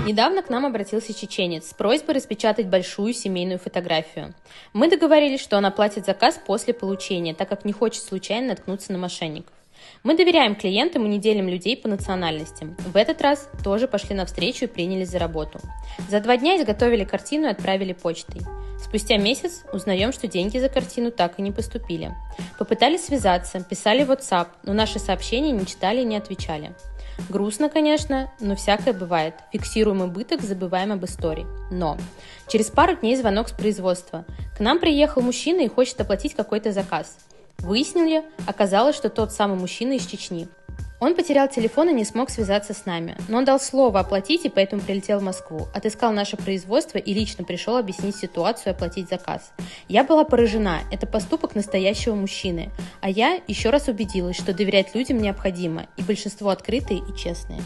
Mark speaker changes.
Speaker 1: Недавно к нам обратился чеченец с просьбой распечатать большую семейную фотографию. Мы договорились, что он оплатит заказ после получения, так как не хочет случайно наткнуться на мошенников. Мы доверяем клиентам и не делим людей по национальностям. В этот раз тоже пошли навстречу и принялись за работу. За 2 дня изготовили картину и отправили почтой. Спустя месяц узнаем, что деньги за картину так и не поступили. Попытались связаться, писали в WhatsApp, но наши сообщения не читали и не отвечали. Грустно, конечно, но всякое бывает. Фиксируем убыток, забываем об истории. Но через пару дней звонок с производства. К нам приехал мужчина и хочет оплатить какой-то заказ. Выяснили, оказалось, что тот самый мужчина из Чечни. Он потерял телефон и не смог связаться с нами, но он дал слово оплатить и поэтому прилетел в Москву, отыскал наше производство и лично пришел объяснить ситуацию и оплатить заказ. Я была поражена, это поступок настоящего мужчины, а я еще раз убедилась, что доверять людям необходимо, и большинство открытые и честные.